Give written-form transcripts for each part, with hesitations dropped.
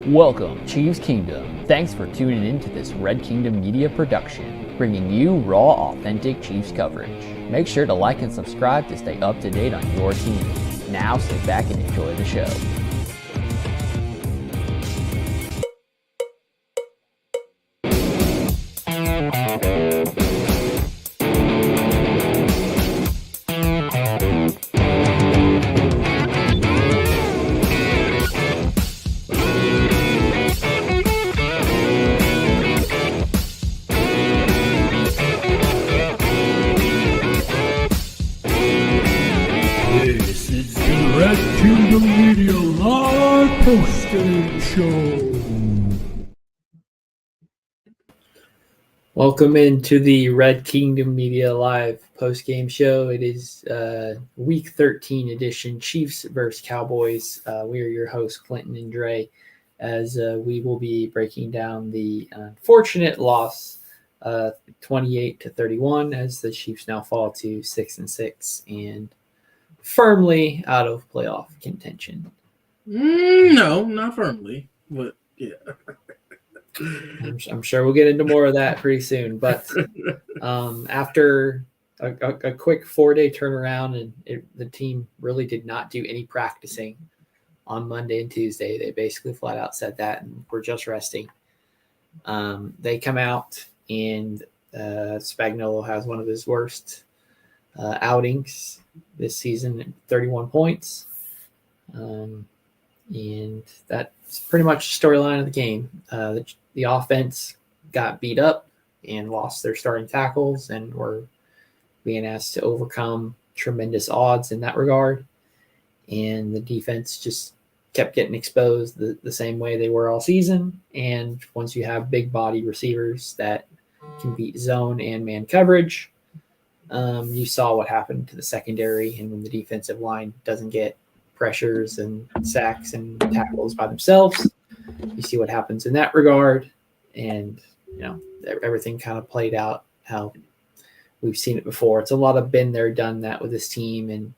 Welcome, Chiefs Kingdom. Thanks for tuning in to this Red Kingdom Media production, bringing you raw, authentic Chiefs coverage. Make sure to like and subscribe to stay up to date on your team. Now sit back and enjoy the show. This is the Red Kingdom Media Live POSTGAME Show. Welcome into the Red Kingdom Media Live post-game show. It is Week 13 edition, Chiefs versus Cowboys. We are your hosts, Clinton and Dre, as we will be breaking down the unfortunate loss, 28-31, as the Chiefs now fall to 6-6 and firmly out of playoff contention. No, not firmly, but yeah. I'm sure we'll get into more of that pretty soon. But after a quick 4-day turnaround, and the team really did not do any practicing on Monday and Tuesday. They basically flat out said that, and we're just resting. They come out, and Spagnuolo has one of his worst outings this season, 31 points. And that's pretty much the storyline of the game. The offense got beat up and lost their starting tackles and were being asked to overcome tremendous odds in that regard. And the defense just kept getting exposed the same way they were all season. And once you have big body receivers that can beat zone and man coverage, you saw what happened to the secondary. And when the defensive line doesn't get pressures and sacks and tackles by themselves, you see what happens in that regard. And everything kind of played out how we've seen it before. It's a lot of been there, done that with this team, and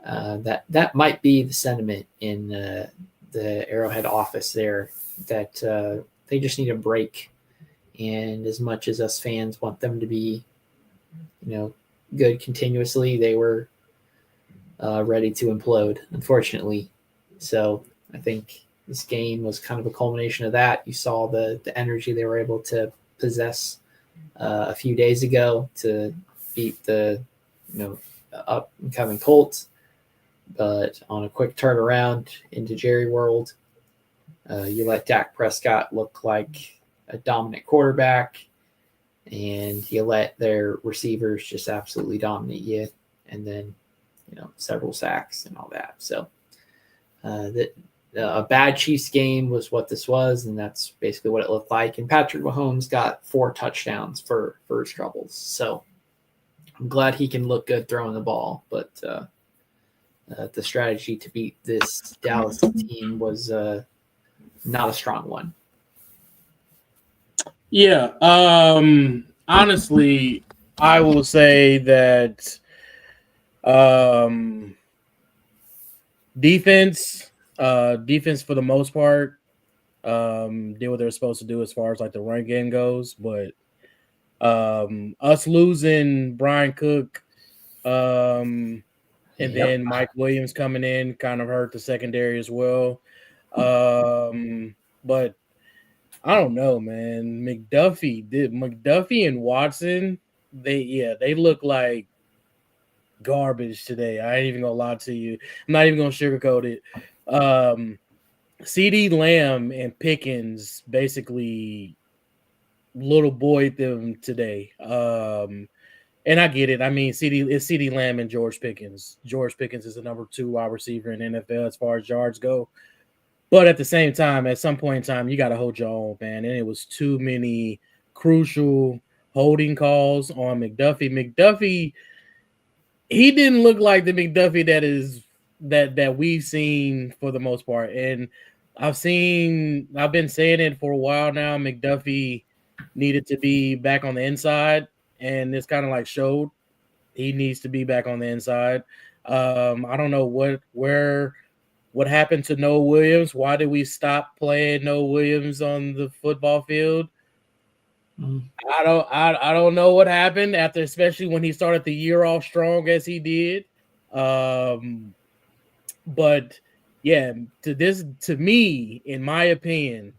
that might be the sentiment in the Arrowhead office there, that they just need a break. And as much as us fans want them to be good continuously, they were ready to implode, unfortunately. So I think this game was kind of a culmination of that. You saw the energy they were able to possess a few days ago to beat the up and coming Colts, but on a quick turnaround into Jerry World, you let Dak Prescott look like a dominant quarterback, and you let their receivers just absolutely dominate you, and then several sacks and all that. So a bad Chiefs game was what this was, and that's basically what it looked like. And Patrick Mahomes got 4 touchdowns for his troubles. So I'm glad he can look good throwing the ball, but the strategy to beat this Dallas team was not a strong one. Yeah. Honestly, I will say that defense for the most part did what they were supposed to do as far as like the run game goes, but us losing Brian Cook and then Mike Williams coming in kind of hurt the secondary as well. But I don't know, man. McDuffie and Watson, they look like garbage today. I ain't even gonna lie to you. I'm not even gonna sugarcoat it. CD Lamb and Pickens basically little boyed them today. And I get it. I mean, it's CD Lamb and George Pickens. George Pickens is the number 2 wide receiver in NFL as far as yards go. But at the same time, at some point in time, you got to hold your own, man. And it was too many crucial holding calls on McDuffie. McDuffie, he didn't look like the McDuffie that we've seen for the most part. And I've been saying it for a while now. McDuffie needed to be back on the inside, and it's kind of like showed he needs to be back on the inside. I don't know where what happened to Noah Williams? Why did we stop playing Noah Williams on the football field? I don't know what happened after, especially when he started the year off strong as he did. But yeah, to me, in my opinion,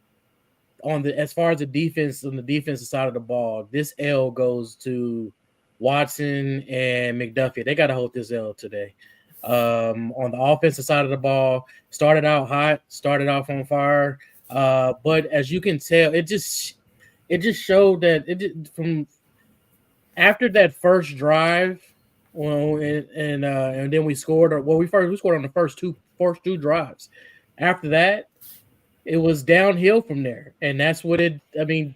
as far as the defense on the defensive side of the ball, this L goes to Watson and McDuffie. They got to hold this L today. On the offensive side of the ball, started out hot, started off on fire. But as you can tell, it just showed that from after that first drive, well, and then we scored. We scored on the first two drives. After that, it was downhill from there, and that's what 15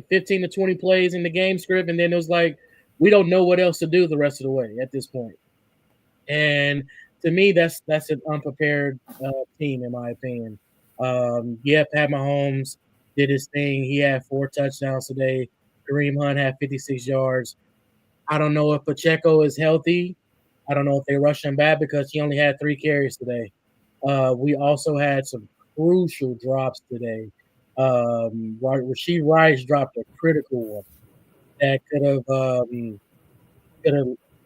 to 20 plays in the game script, and then it was like we don't know what else to do the rest of the way at this point. And to me, that's an unprepared team, in my opinion. Pat Mahomes did his thing. He had 4 touchdowns today. Kareem Hunt had 56 yards. I don't know if Pacheco is healthy. I don't know if they rushed him back because he only had 3 carries today. We also had some crucial drops today. Rashee Rice dropped a critical one that could have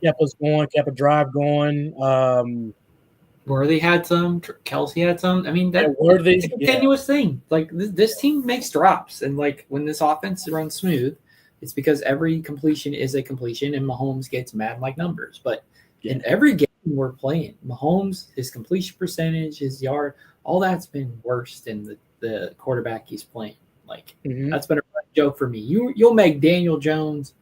kept us going, kept a drive going. Worthy had some, Kelsey had some. I mean, that's a continuous thing. Like this team makes drops, and like when this offense runs smooth, it's because every completion is a completion, and Mahomes gets mad like numbers. But in every game we're playing, Mahomes, his completion percentage, his yard, all that's been worse than the quarterback he's playing. Like that's been a joke for me. You'll make Daniel Jones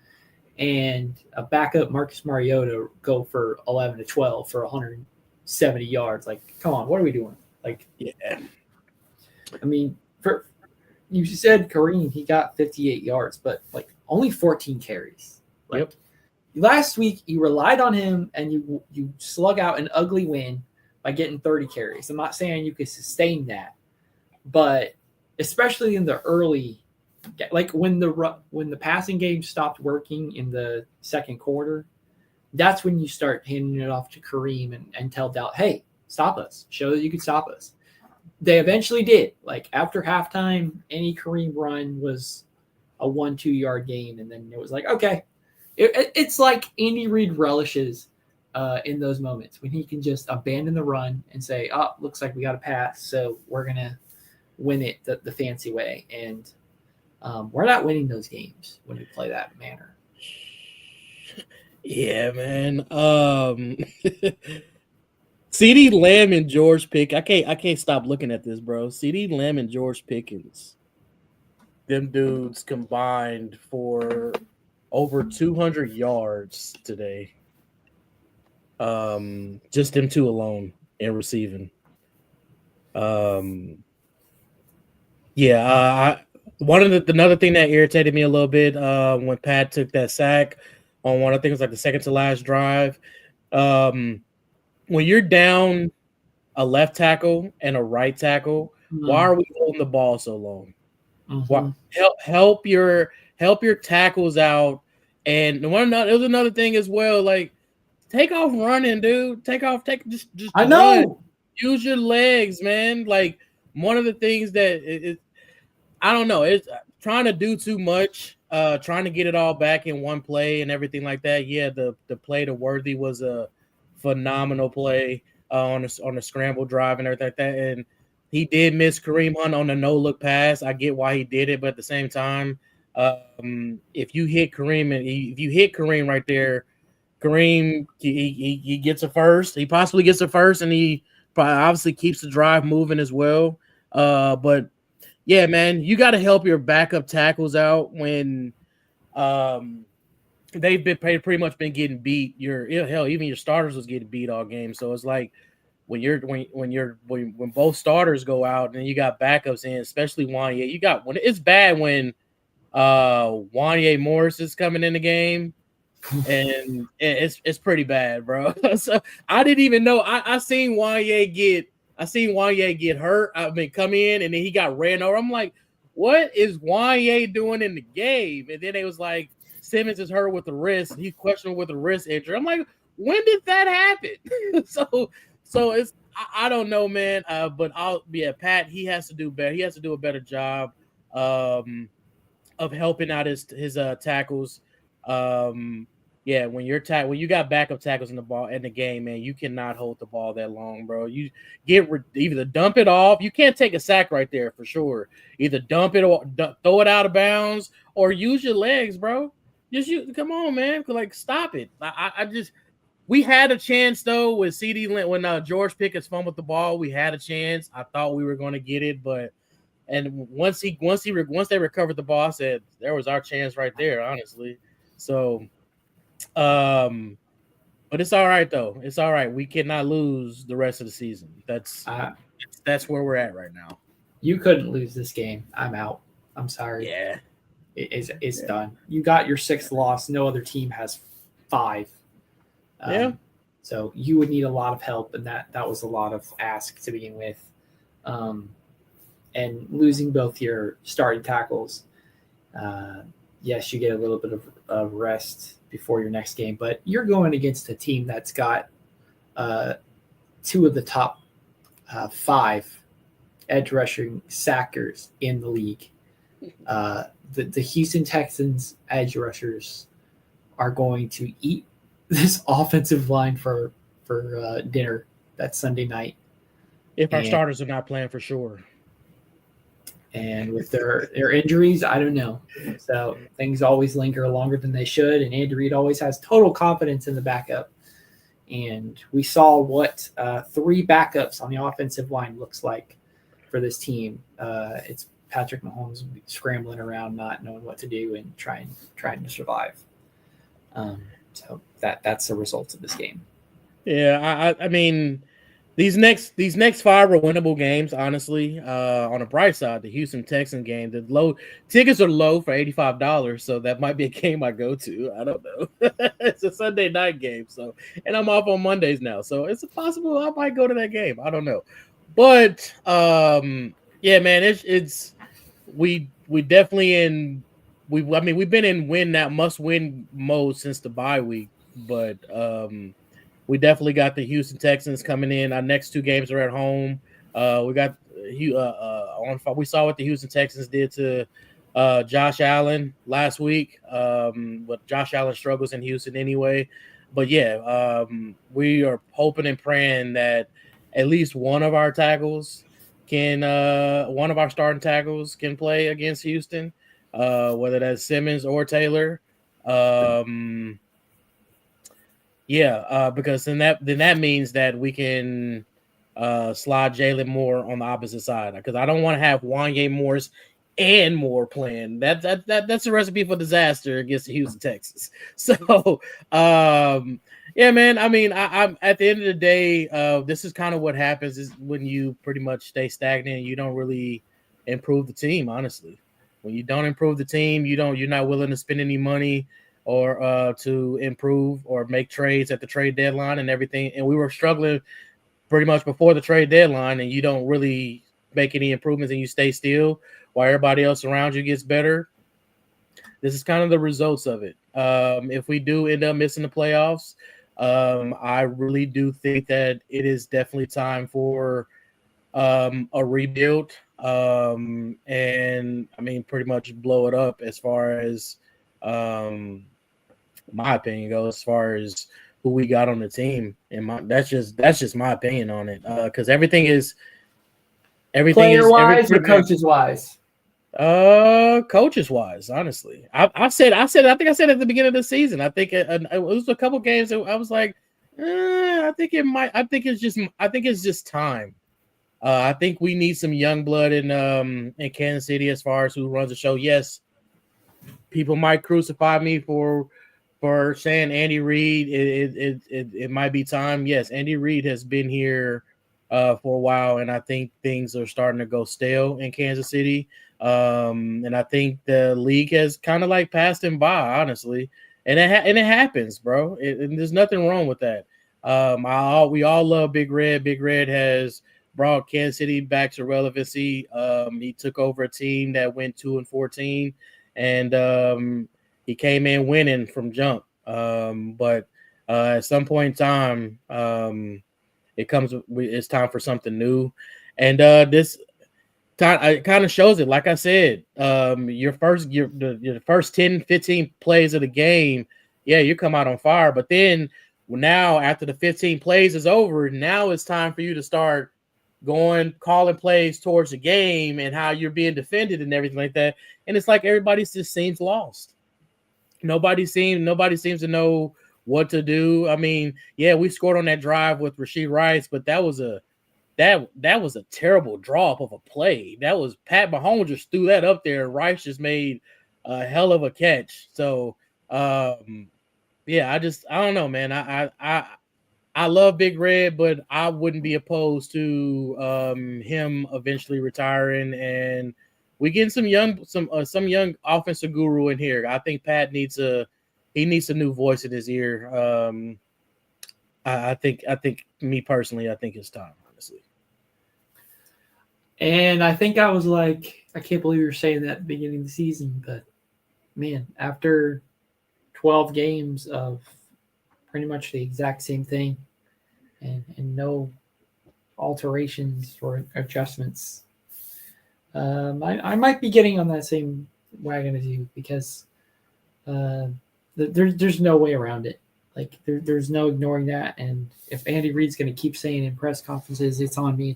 and a backup Marcus Mariota go for 11 to 12 for 170 yards. Like, come on, what are we doing? Like, I mean, you said Kareem, he got 58 yards, but like only 14 carries. Like last week, you relied on him and you slug out an ugly win by getting 30 carries. I'm not saying you could sustain that, but especially in the early, like when the passing game stopped working in the second quarter, that's when you start handing it off to Kareem and tell Dallas, hey, stop us. Show that you can stop us. They eventually did. Like after halftime, any Kareem run was a 1-2 yard gain, and then it was like, okay. It's like Andy Reid relishes in those moments when he can just abandon the run and say, oh, looks like we got to pass, so we're going to win it the fancy way. And we're not winning those games when we play that manner. Yeah, man. CeeDee Lamb and George Pickens. I can't stop looking at this, bro. CeeDee Lamb and George Pickens. Them dudes combined for over 200 yards today. Just them two alone in receiving. Another thing that irritated me a little bit when Pat took that sack on one, I think it was like the second to last drive. When you're down a left tackle and a right tackle, why are we holding the ball so long? Why, help your tackles out. And there was another thing as well. Like, take off running, dude. Just I know. Run. Use your legs, man. Like, one of the things that I don't know, it's trying to do too much, trying to get it all back in one play and everything like that. Yeah, the play to Worthy was a phenomenal play on a scramble drive and everything like that. And he did miss Kareem Hunt on a no-look pass. I get why he did it, but at the same time, if you hit Kareem right there, Kareem he gets a first. He possibly gets a first, and he obviously keeps the drive moving as well. But yeah, man, you got to help your backup tackles out when they've been pretty much been getting beat. Even your starters was getting beat all game. So it's like when both starters go out and you got backups in, especially Wanye, it's bad when Wanye Morris is coming in the game, and it's pretty bad, bro. So I didn't even know. I seen Wanye get hurt. Come in and then he got ran over. I'm like, what is Wanye doing in the game? And then it was like Simmons is hurt with the wrist. He's questionable with the wrist injury. I'm like, when did that happen? So I don't know, man. But Pat. He has to do better. He has to do a better job of helping out his tackles. Yeah, when you got backup tackles in the game, man, you cannot hold the ball that long, bro. You either dump it off. You can't take a sack right there for sure. Either dump it or throw it out of bounds, or use your legs, bro. Come on, man. Like, stop it. I just we had a chance though with when George Pickens fumbled the ball. We had a chance. I thought we were going to get it, but once they recovered the ball, I said there was our chance right there, honestly. So, but it's all right though. It's all right. We cannot lose the rest of the season. That's where we're at right now. You couldn't lose this game. I'm out. I'm sorry. Yeah, it's done. You got your 6th loss. No other team has 5. So you would need a lot of help, and that was a lot of ask to begin with. And losing both your starting tackles, yes, you get a little bit of rest before your next game, but you're going against a team that's got 2 of the top 5 edge rushing sackers in the league. The Houston Texans edge rushers are going to eat this offensive line for dinner that Sunday night. If our starters are not playing for sure. And with their injuries, I don't know. So things always linger longer than they should. And Andy Reid always has total confidence in the backup. And we saw what 3 backups on the offensive line looks like for this team. It's Patrick Mahomes scrambling around, not knowing what to do and trying to survive. So that's the result of this game. Yeah, I mean, these next 5 are winnable games. Honestly, on the bright side, the Houston Texans game, the tickets are low for $85, so that might be a game I go to. I don't know. It's a Sunday night game, so, and I'm off on Mondays now, so it's possible I might go to that game. I don't know, but yeah, man, it's we definitely we've been in must-win mode since the bye week, but we definitely got the Houston Texans coming in. Our next 2 games are at home. We got we saw what the Houston Texans did to Josh Allen last week. But Josh Allen struggles in Houston anyway. But yeah, we are hoping and praying that at least one of our starting tackles can play against Houston, whether that's Simmons or Taylor. Because then that means that we can slide Jalen Moore on the opposite side, because I don't want to have Wanye Morris and Moore playing. That's a recipe for disaster against the Houston Texans. So yeah, man. I mean, I'm at the end of the day, this is kind of what happens is when you pretty much stay stagnant, you don't really improve the team. Honestly, when you don't improve the team, you're not willing to spend any money or to improve or make trades at the trade deadline and everything. And we were struggling pretty much before the trade deadline, and you don't really make any improvements and you stay still while everybody else around you gets better. This is kind of the results of it. If we do end up missing the playoffs, I really do think that it is definitely time for a rebuild. And I mean, pretty much blow it up as far as my opinion goes, as far as who we got on the team. And that's just my opinion on it. Because everything is player wise or coaches wise. Coaches wise, honestly, I think I said at the beginning of the season, I think it was a couple games that I was like, I think it's just time. I think we need some young blood in Kansas City as far as who runs the show. Yes, people might crucify me for saying Andy Reid. It might be time. Yes, Andy Reid has been here for a while, and I think things are starting to go stale in Kansas City. And I think the league has kind of like passed him by, honestly. And it happens, bro. And there's nothing wrong with that. We all love Big Red. Big Red has brought Kansas City back to relevancy. He took over a team that went 2-14, and he came in winning from jump. But at some point in time, It's time for something new, and this it kind of shows it. Like I said, your first 10, 15 plays of the game, yeah, you come out on fire. But then now, after the 15 plays is over, now it's time for you to start calling plays towards the game and how you're being defended and everything like that. And it's like everybody just seems lost. Nobody seems to know what to do. I mean, yeah, we scored on that drive with Rashee Rice, but that was a terrible drop of a play. That was Pat Mahomes just threw that up there, and Rice just made a hell of a catch. So, yeah, I don't know, man. I love Big Red, but I wouldn't be opposed to him eventually retiring, and we getting some young offensive guru in here. I think Pat needs a new voice in his ear. I think me personally, I think it's time, honestly. And I think I was like, I can't believe you're saying that at the beginning of the season, but man, after 12 games of pretty much the exact same thing and no alterations or adjustments, I might be getting on that same wagon as you, because there's no way around it. Like there's no ignoring that. And if Andy Reid's going to keep saying in press conferences, it's on me,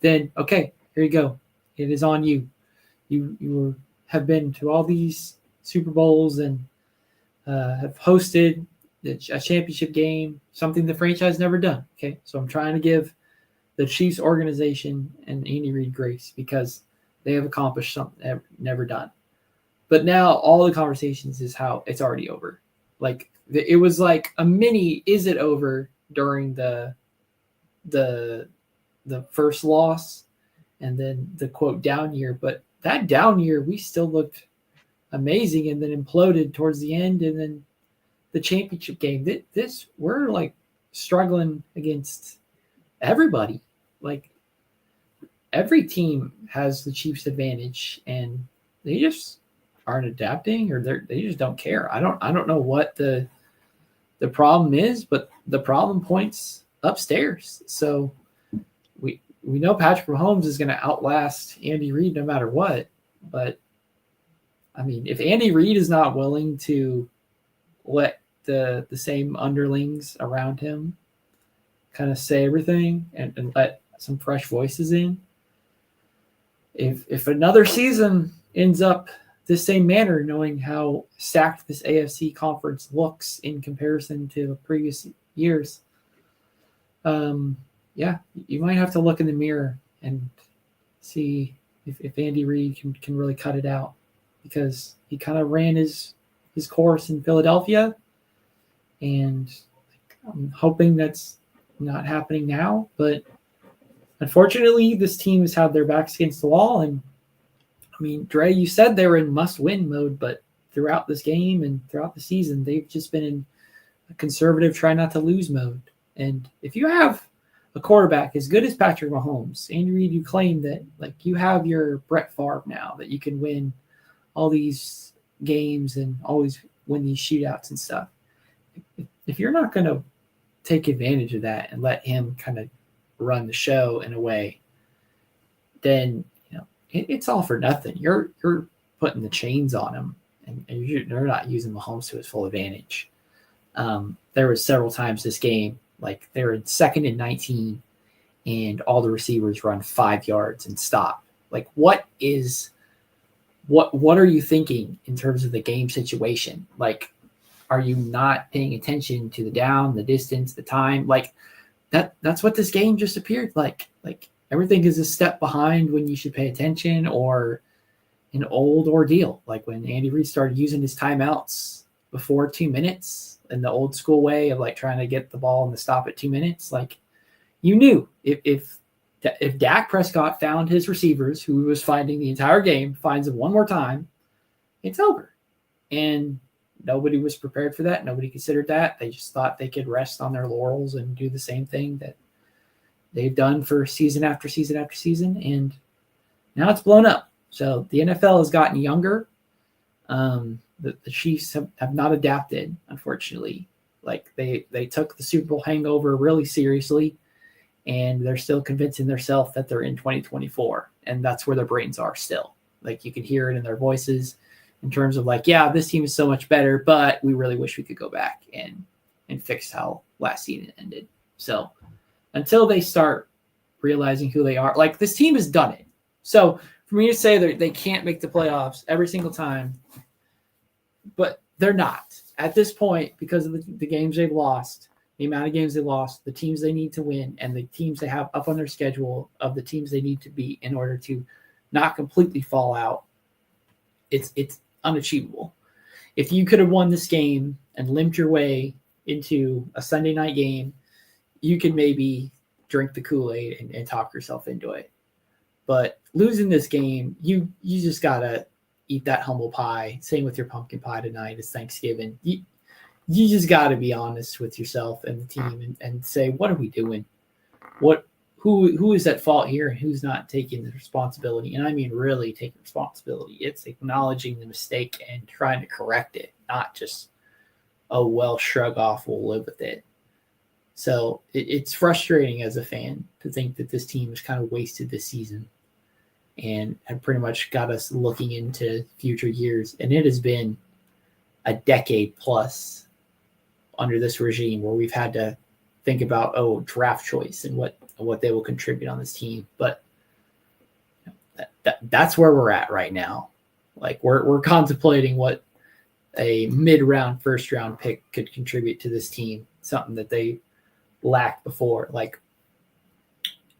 then okay, here you go. It is on you. You have been to all these Super Bowls and have hosted a championship game, something the franchise never done. Okay, so I'm trying to give the Chiefs organization and Andy Reid grace, because they have accomplished something they've never done. But now all the conversations is how it's already over. Like it was like a mini, is it over during the first loss and then the quote down year. But that down year, we still looked amazing and then imploded towards the end. And then the championship game, we're like struggling against everybody. Like every team has the Chiefs advantage, and they just aren't adapting, or they just don't care. I don't know what the problem is, but the problem points upstairs. So we know Patrick Mahomes is going to outlast Andy Reid no matter what. But I mean, if Andy Reid is not willing to let the same underlings around him kind of say everything and let some fresh voices in, if another season ends up the same manner, knowing how stacked this AFC conference looks in comparison to previous years, yeah, you might have to look in the mirror and see if Andy Reid can really cut it out, because he kind of ran his course in Philadelphia, and I'm hoping that's not happening now. But unfortunately, this team has had their backs against the wall. And I mean, Dre, you said they were in must-win mode, but throughout this game and throughout the season, they've just been in a conservative try-not-to-lose mode. And if you have a quarterback as good as Patrick Mahomes, Andy Reid, you claim that like you have your Brett Favre now, that you can win all these games and always win these shootouts and stuff. If you're not going to take advantage of that and let him kind of run the show in a way, then it's all for nothing. You're putting the chains on him, and you're not using Mahomes to his full advantage. There was several times this game, like they were in 2nd and 19, and all the receivers run 5 yards and stop. Like, what are you thinking in terms of the game situation? Like, are you not paying attention to the down, the distance, the time? Like that's what this game just appeared like. Like everything is a step behind when you should pay attention, or an old ordeal. Like when Andy Reid started using his timeouts before 2 minutes in the old school way of like trying to get the ball and the stop at 2 minutes. Like you knew if Dak Prescott found his receivers, who he was finding the entire game, finds them one more time, it's over. And nobody was prepared for that. Nobody considered that. They just thought they could rest on their laurels and do the same thing that they've done for season after season after season. And now it's blown up. So the NFL has gotten younger. The Chiefs have not adapted, unfortunately. Like they took the Super Bowl hangover really seriously, and they're still convincing themselves that they're in 2024, and that's where their brains are still. Like you can hear it in their voices in terms of like, yeah, this team is so much better, but we really wish we could go back and fix how last season ended. So until they start realizing who they are, like this team has done it. So for me to say that they can't make the playoffs every single time, but they're not at this point because of the games they've lost, the amount of games they lost, the teams they need to win, and the teams they have up on their schedule of the teams they need to beat in order to not completely fall out. It's unachievable. If you could have won this game and limped your way into a Sunday night game, you could maybe drink the Kool-Aid and talk yourself into it. But losing this game, you just gotta eat that humble pie. Same with your pumpkin pie tonight. It's Thanksgiving. You just gotta be honest with yourself and the team and say, what are we doing? Who is at fault here and who's not taking the responsibility? And I mean really taking responsibility. It's acknowledging the mistake and trying to correct it, not just, oh, well, shrug off, we'll live with it. So it's frustrating as a fan to think that this team has kind of wasted this season and have pretty much got us looking into future years. And it has been a decade plus under this regime where we've had to think about, draft choice and what they will contribute on this team. But that's where we're at right now. Like we're contemplating what a mid-round, first-round pick could contribute to this team, something that they lacked before. Like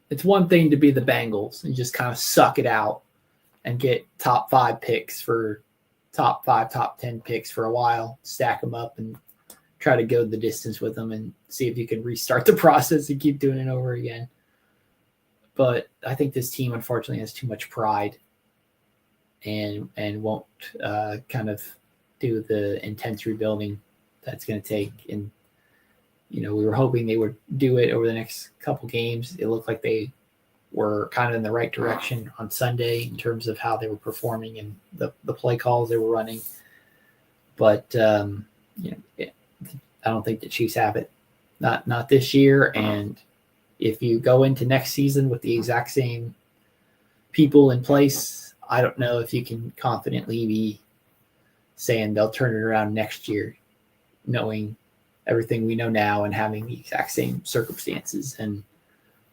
it's one thing to be the Bengals and just kind of suck it out and get top 5 picks for top 5, top 10 picks for a while, stack them up and try to go the distance with them and see if you can restart the process and keep doing it over again. But I think this team, unfortunately, has too much pride and won't kind of do the intense rebuilding that's going to take. And, we were hoping they would do it over the next couple games. It looked like they were kind of in the right direction on Sunday in terms of how they were performing and the play calls they were running. But, I don't think the Chiefs have it. Not this year. And if you go into next season with the exact same people in place, I don't know if you can confidently be saying they'll turn it around next year, knowing everything we know now and having the exact same circumstances and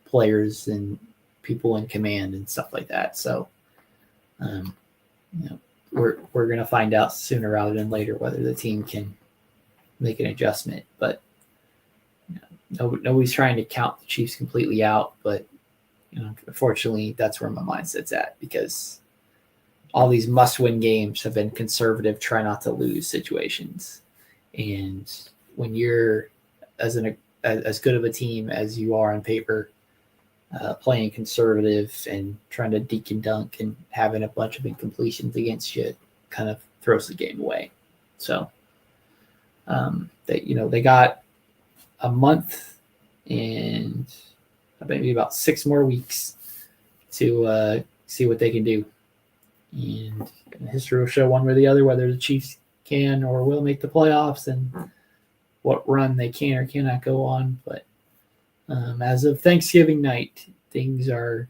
players and people in command and stuff like that. So, we're going to find out sooner rather than later whether the team can make an adjustment. But nobody's trying to count the Chiefs completely out. But unfortunately, that's where my mindset's at because all these must-win games have been conservative, try not to lose situations. And when you're as good of a team as you are on paper, playing conservative and trying to deke and dunk and having a bunch of incompletions against you kind of throws the game away. So they got a month and maybe about 6 more weeks to see what they can do. And history will show one way or the other whether the Chiefs can or will make the playoffs and what run they can or cannot go on. But as of Thanksgiving night, things are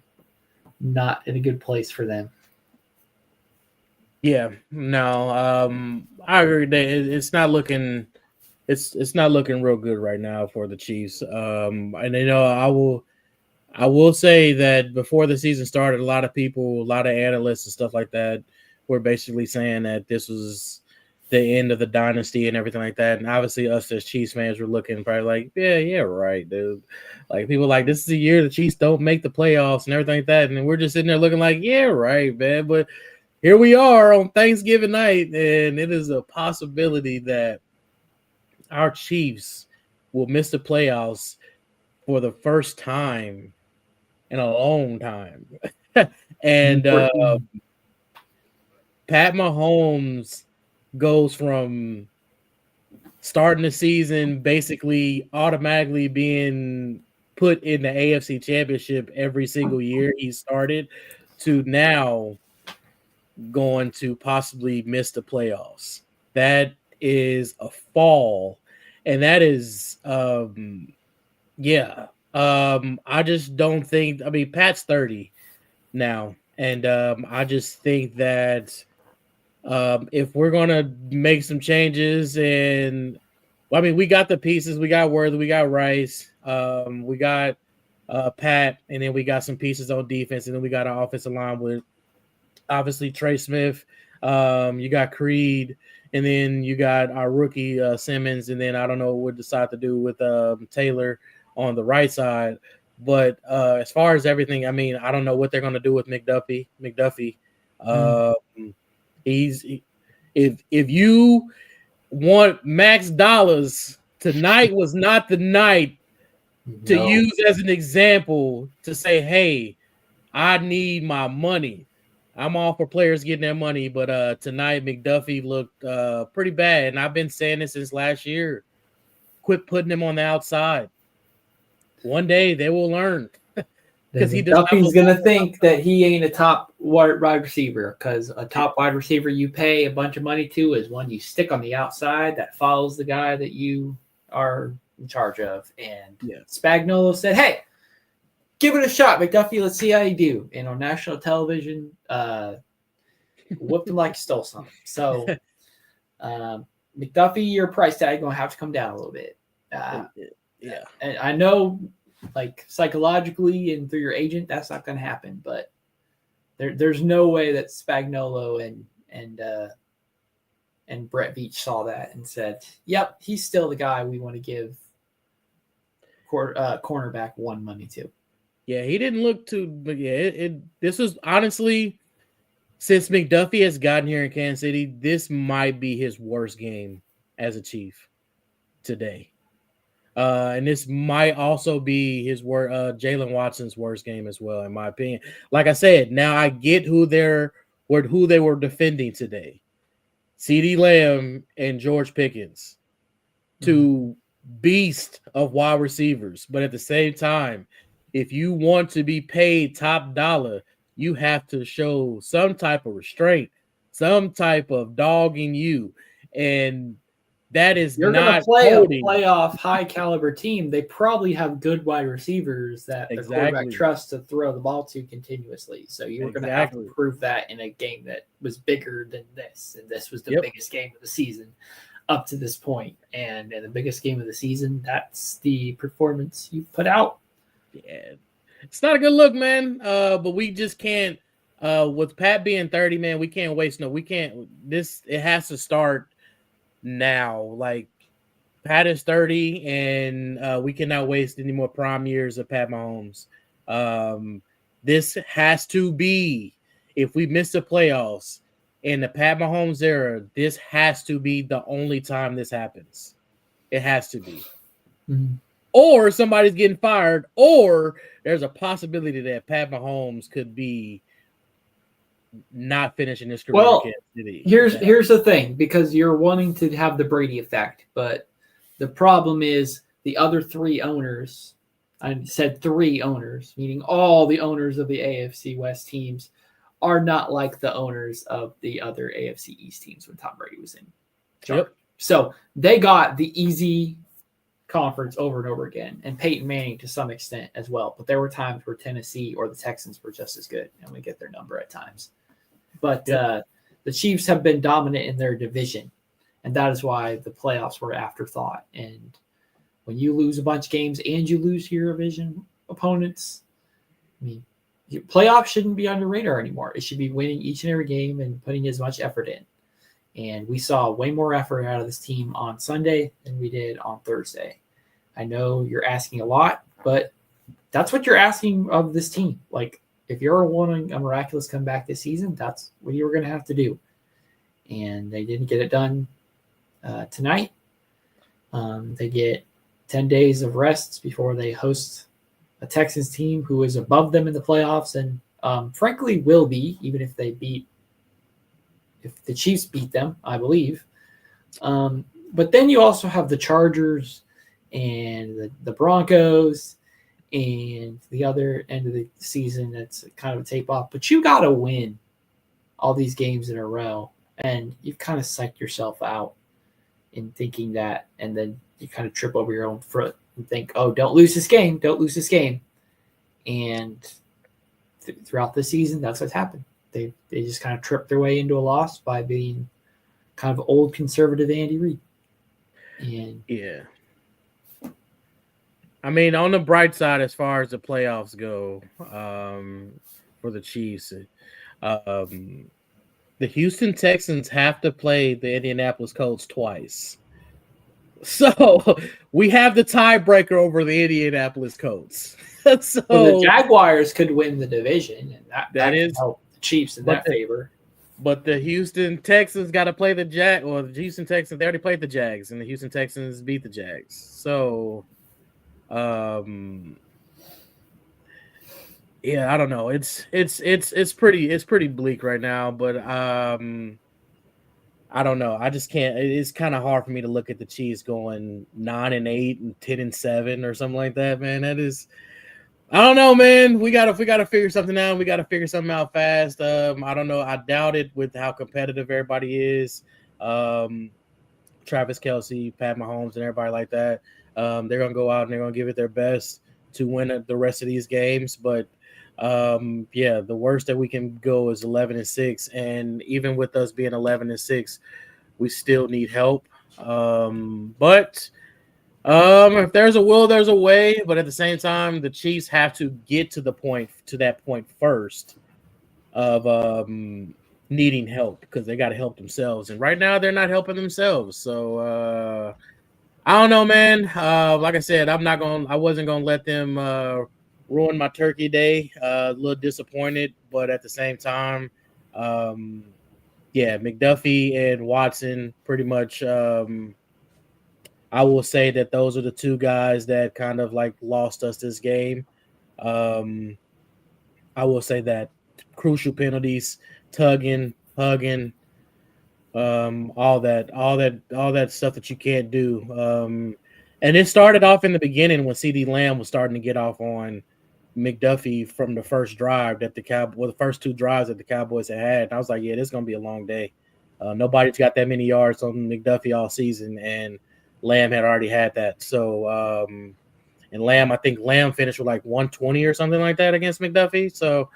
not in a good place for them. Yeah, no, I agree that it's not looking real good right now for the Chiefs. And I will say that before the season started, a lot of people, a lot of analysts and stuff like that were basically saying that this was the end of the dynasty and everything like that. And obviously us as Chiefs fans were looking probably like, yeah, right, dude. Like people like this is the year the Chiefs don't make the playoffs and everything like that. And we're just sitting there looking like, yeah, right, man. But here we are on Thanksgiving night, and it is a possibility that our Chiefs will miss the playoffs for the first time in a long time. And Pat Mahomes goes from starting the season basically automatically being put in the AFC Championship every single year he started to now going to possibly miss the playoffs. That is a fall And that is, yeah. I just don't think. I mean, Pat's 30 now, and I just think that if we're gonna make some changes, and I mean, we got the pieces. We got Worthy, we got Rice, we got Pat, and then we got some pieces on defense, and then we got our offensive line with obviously Trey Smith. You got Creed, and then you got our rookie Simmons, and then I don't know what we'll decide to do with Taylor on the right side. But as far as everything, I mean, I don't know what they're going to do with McDuffie. If you want max dollars, tonight was not the night to use as an example to say, hey, I need my money. I'm all for players getting their money, but tonight McDuffie looked pretty bad, and I've been saying this since last year. Quit putting him on the outside. One day they will learn. Because McDuffie's going to think that he ain't a top wide receiver, because a top wide receiver you pay a bunch of money to is one you stick on the outside that follows the guy that you are in charge of. And Spagnuolo said, hey, give it a shot, McDuffie. Let's see how you do. And on national television, whooped him like he stole something. So, McDuffie, your price tag going to have to come down a little bit. And I know, like, psychologically and through your agent, that's not going to happen. But there's no way that Spagnuolo and Brett Veach saw that and said, yep, he's still the guy we want to give cornerback one money to. Yeah, he didn't look too, but yeah, this was honestly, since McDuffie has gotten here in Kansas City, this might be his worst game as a Chief today. And this might also be his Jalen Watson's worst game as well, in my opinion. Like I said, now I get who they were defending today. CeeDee Lamb and George Pickens, two beasts of wide receivers. But at the same time, if you want to be paid top dollar, you have to show some type of restraint, some type of dog in you. And that is you're not going to play a playoff high caliber team. They probably have good wide receivers that the quarterback trusts to throw the ball to continuously. So you're going to have to prove that in a game that was bigger than this. And this was the biggest game of the season up to this point. And the biggest game of the season, that's the performance you put out. Yeah, it's not a good look, man. But we just can't. With Pat being 30, man, we can't waste we can't. It has to start now. Like, Pat is 30, and we cannot waste any more prime years of Pat Mahomes. This has to be, if we miss the playoffs in the Pat Mahomes era, this has to be the only time this happens. It has to be. Mm-hmm. Or somebody's getting fired, or there's a possibility that Pat Mahomes could be not finishing his career. Well, here's the thing, because you're wanting to have the Brady effect, but the problem is the other three owners, I said three owners, meaning all the owners of the AFC West teams, are not like the owners of the other AFC East teams when Tom Brady was in charge. Yep. So they got the easy conference over and over again, and Peyton Manning to some extent as well. But there were times where Tennessee or the Texans were just as good, and we get their number at times. But the Chiefs have been dominant in their division, and that is why the playoffs were afterthought. And when you lose a bunch of games and you lose to your division opponents, I mean, your playoffs shouldn't be on your radar anymore. It should be winning each and every game and putting as much effort in. And we saw way more effort out of this team on Sunday than we did on Thursday. I know you're asking a lot, but that's what you're asking of this team. Like, if you're wanting a miraculous comeback this season, that's what you're going to have to do. And they didn't get it done tonight. They get 10 days of rest before they host a Texans team who is above them in the playoffs and frankly will be, even if the Chiefs beat them, I believe. But then you also have the Chargers and the Broncos and the other end of the season that's kind of a tape off. But you got to win all these games in a row, and you've kind of psyched yourself out in thinking that. And then you kind of trip over your own foot and think, oh, don't lose this game. And throughout the season, that's what's happened. They just kind of tripped their way into a loss by being kind of old conservative Andy Reid. And yeah. I mean, on the bright side, as far as the playoffs go, for the Chiefs, the Houston Texans have to play the Indianapolis Colts twice. So we have the tiebreaker over the Indianapolis Colts. So the Jaguars could win the division, and that is can help the Chiefs in that favor. But the Houston Texans got to play the the Houston Texans, they already played the Jags, and the Houston Texans beat the Jags. So, yeah, I don't know. It's pretty bleak right now, but I don't know. I just can't. It's kind of hard for me to look at the Chiefs going 9-8 and 10-7 or something like that, man. That is, I don't know, man. We gotta figure something out. We gotta figure something out fast. I don't know. I doubt it with how competitive everybody is. Travis Kelce, Pat Mahomes, and everybody like that. They're gonna go out and they're gonna give it their best to win the rest of these games. But yeah, the worst that we can go is 11-6, and even with us being 11-6, we still need help. But if there's a will, there's a way. But at the same time, the Chiefs have to get to that point first of needing help, because they got to help themselves, and right now they're not helping themselves. So I don't know, man. Like I said, I wasn't gonna let them ruin my turkey day. A little disappointed, but at the same time, yeah, McDuffie and Watson pretty much. I will say that those are the two guys that kind of like lost us this game. I will say that crucial penalties, tugging, hugging, all that stuff that you can't do. And it started off in the beginning when CD Lamb was starting to get off on McDuffie from the first drive that the first two drives that the Cowboys had. And I was like, yeah, this is gonna be a long day. Nobody's got that many yards on McDuffie all season, and Lamb had already had that. So and I think Lamb finished with like 120 or something like that against McDuffie. So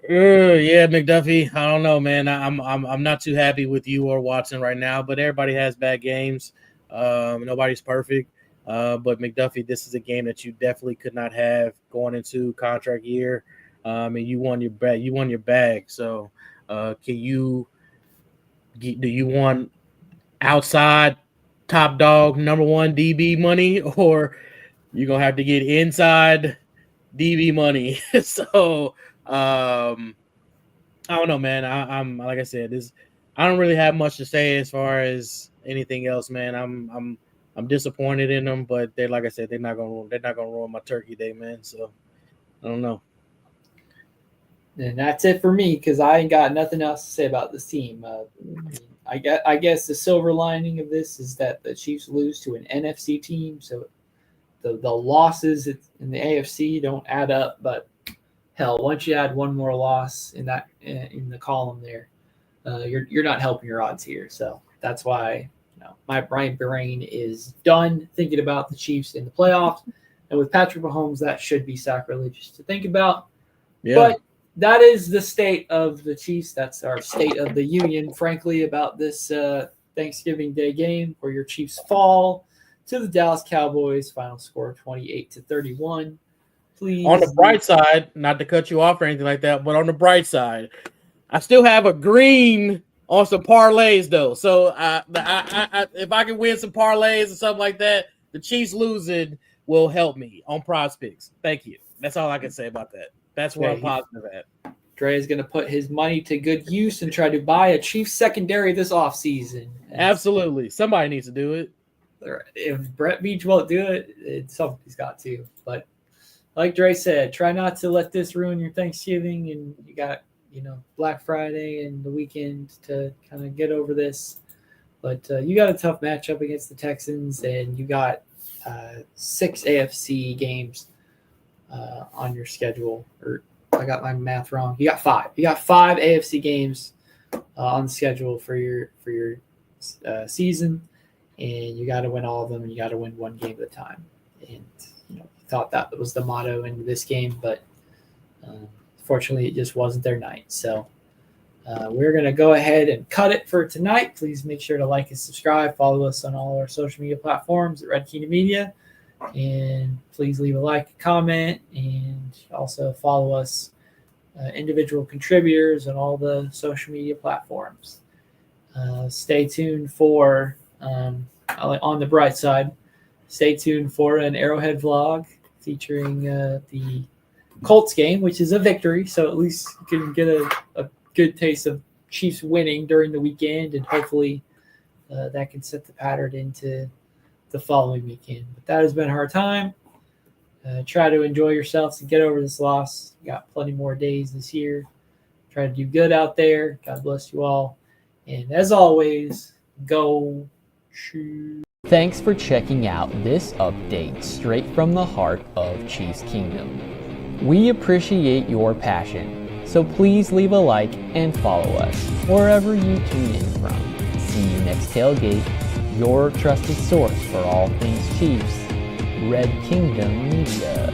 yeah, McDuffie, I don't know, man. I'm not too happy with you or Watson right now, but everybody has bad games. Nobody's perfect. But McDuffie, this is a game that you definitely could not have going into contract year. And you won your bag. So do you want outside top dog number one DB money, or you're gonna have to get inside DB money? So I don't know, man. I'm like I said, I don't really have much to say as far as anything else, man. I'm disappointed in them, but they're, like I said, they're not gonna ruin my turkey day, man. So I don't know. And that's it for me, because I ain't got nothing else to say about this team. I guess the silver lining of this is that the Chiefs lose to an NFC team, so the losses in the AFC don't add up. But hell, once you add one more loss in the column there, you're not helping your odds here. So that's why my brain is done thinking about the Chiefs in the playoffs. And with Patrick Mahomes, that should be sacrilegious to think about. Yeah. But that is the state of the Chiefs. That's our state of the union, frankly, about this Thanksgiving Day game, where your Chiefs fall to the Dallas Cowboys. Final score 28-31. Please. On the bright side, not to cut you off or anything like that, but on the bright side, I still have a green on some parlays, though. So if I can win some parlays or something like that, the Chiefs losing will help me on prospects. Thank you. That's all I can say about that. That's where I'm positive at. Dre is going to put his money to good use and try to buy a Chiefs secondary this offseason. Absolutely. Somebody needs to do it. If Brett Beach won't do it, somebody's got to. But like Dre said, try not to let this ruin your Thanksgiving, and you got Black Friday and the weekend to kind of get over this. But you got a tough matchup against the Texans, and you got 6 AFC games on your schedule. Or I got my math wrong. You got 5. You got 5 AFC games on the schedule for your season, and you got to win all of them, and you got to win one game at a time. And thought that was the motto in this game, but fortunately, it just wasn't their night. So we're going to go ahead and cut it for tonight. Please make sure to like and subscribe. Follow us on all our social media platforms at Red Kingdom Media. And please leave a like, comment, and also follow us, individual contributors on all the social media platforms. Stay tuned for, on the bright side, stay tuned for an Arrowhead vlog featuring the Colts game, which is a victory. So at least you can get a good taste of Chiefs winning during the weekend, and hopefully that can set the pattern into the following weekend. But that has been our time. Try to enjoy yourselves and get over this loss. You got plenty more days this year. Try to do good out there. God bless you all. And as always, go Chiefs. Thanks for checking out this update straight from the heart of Chiefs Kingdom. We appreciate your passion, so please leave a like and follow us wherever you tune in from. See you next tailgate, your trusted source for all things Chiefs, Red Kingdom Media.